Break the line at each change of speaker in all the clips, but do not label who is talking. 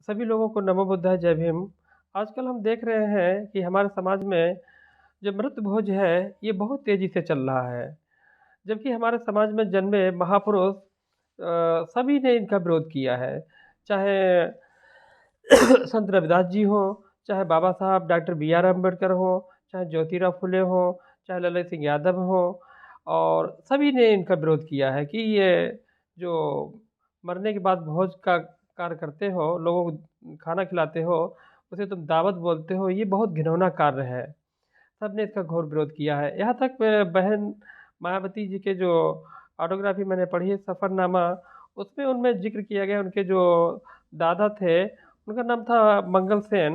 सभी लोगों को नमो बुद्धाय जय भीम। आजकल हम देख रहे हैं कि हमारे समाज में जो मृत भोज है, ये बहुत तेज़ी से चल रहा है। जबकि हमारे समाज में जन्मे महापुरुष सभी ने इनका विरोध किया है। चाहे संत रविदास जी हों, चाहे बाबा साहब डॉक्टर बी आर अम्बेडकर हों, चाहे ज्योतिराव फुले हों, चाहे ललित सिंह यादव हों, और सभी ने इनका विरोध किया है कि ये जो मरने के बाद भोज का कार्य करते हो, लोगों को खाना खिलाते हो, उसे तुम दावत बोलते हो, ये बहुत घिनौना कार्य है। सबने इसका घोर विरोध किया है। यहाँ तक बहन मायावती जी के जो ऑटोग्राफी मैंने पढ़ी है सफ़रनामा, उसमें उनमें ज़िक्र किया गया उनके जो दादा थे, उनका नाम था मंगल सेन।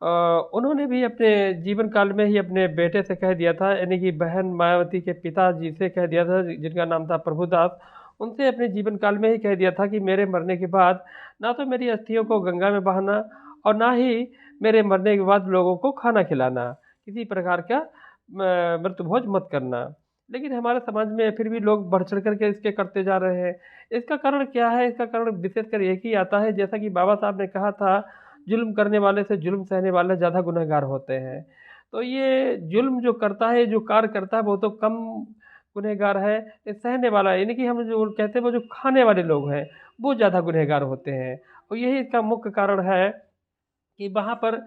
उन्होंने भी अपने जीवन काल में ही अपने बेटे से कह दिया था, यानी कि बहन मायावती के पिताजी से कह दिया था, जिनका नाम था प्रभुदास, उनसे अपने जीवन काल में ही कह दिया था कि मेरे मरने के बाद ना तो मेरी अस्थियों को गंगा में बहाना और ना ही मेरे मरने के बाद लोगों को खाना खिलाना, किसी प्रकार का मृत्यु मत करना। लेकिन हमारे समाज में फिर भी लोग बढ़ चढ़ करके इसके करते जा रहे हैं। इसका कारण क्या है? इसका कारण विशेषकर एक ही आता है, जैसा कि बाबा साहब ने कहा था, जुल्म करने वाले से जुल्म सहने वाले ज़्यादा गुनहगार होते हैं। तो ये जुल्म जो करता है, जो कार्य करता है, वो तो कम गुनहगार है, ये सहने वाला है, यानी कि हम जो कहते हैं वो जो खाने वाले लोग हैं, वो ज़्यादा गुनहगार होते हैं। और यही इसका मुख्य कारण है कि वहाँ पर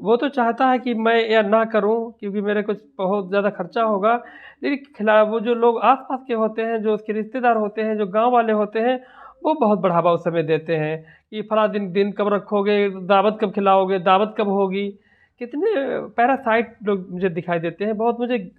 वो तो चाहता है कि मैं या ना करूँ, क्योंकि मेरे कुछ बहुत ज़्यादा खर्चा होगा, लेकिन वो जो लोग आस-पास के होते हैं, जो उसके रिश्तेदार होते हैं, जो गाँव वाले होते हैं, वो बहुत बढ़ावा उस समय देते हैं कि फलाँ दिन दिन कब रखोगे, दावत कब खिलाओगे, दावत कब होगी। कितने पैरासाइट लोग मुझे दिखाई देते हैं, बहुत मुझे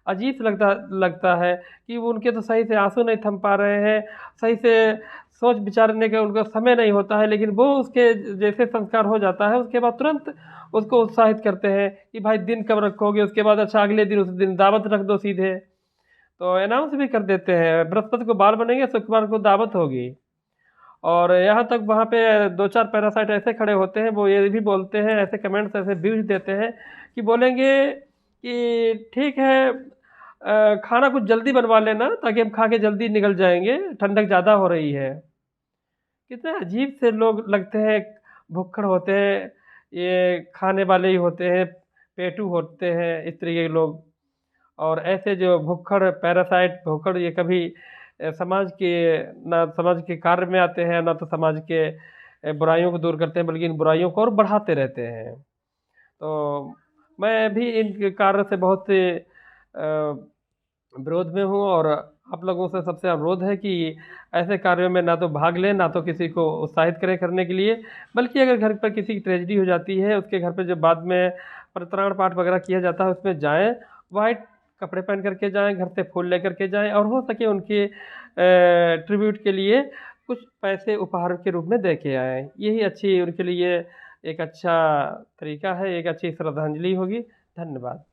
अजीब लगता लगता है कि वो उनके तो सही से आँसू नहीं थम पा रहे हैं, सही से सोच विचारने का उनका समय नहीं होता है, लेकिन वो उसके जैसे संस्कार हो जाता है, उसके बाद तुरंत उसको उत्साहित करते हैं कि भाई दिन कब रखोगे, उसके बाद अच्छा अगले दिन उस दिन दावत रख दो सीधे। तो अनाउंस भी कर देते हैं, बृहस्पति को बाल बनेंगे, शुक्रवार को दावत होगी। और यहाँ तक वहाँ पे 2-4 पैरासाइट ऐसे खड़े होते हैं, वो ये भी बोलते हैं, ऐसे कमेंट्स ऐसे व्यूज़ देते हैं कि बोलेंगे कि ठीक है, खाना कुछ जल्दी बनवा लेना ताकि हम खा के जल्दी निकल जाएँगे, ठंडक ज़्यादा हो रही है। कितने अजीब से लोग लगते हैं, भुक्कड़ होते हैं, ये खाने वाले ही होते हैं, पेटू होते हैं, इस तरीके के लोग। और ऐसे जो भुक्कड़ पैरासाइट भुक्कड़ ये कभी समाज के ना समाज के कार्य में आते हैं, ना तो समाज के बुराइयों को दूर करते हैं, बल्कि इन बुराइयों को और बढ़ाते रहते हैं। तो मैं भी इन कार्य से बहुत से विरोध में हूँ, और आप लोगों से सबसे अनुरोध है कि ऐसे कार्यों में ना तो भाग लें, ना तो किसी को उत्साहित करें करने के लिए, बल्कि अगर घर पर किसी की ट्रेजेडी हो जाती है, उसके घर पे जब बाद में परित्राण पाठ वगैरह किया जाता है, उसमें जाएँ, व्हाइट कपड़े पहन कर के जाएँ, घर से फूल लेकर के जाएँ, और हो सके उनके ट्रिब्यूट के लिए कुछ पैसे उपहार के रूप में दे के आएँ। यही अच्छी उनके लिए एक अच्छा तरीका है, एक अच्छी श्रद्धांजलि होगी। धन्यवाद।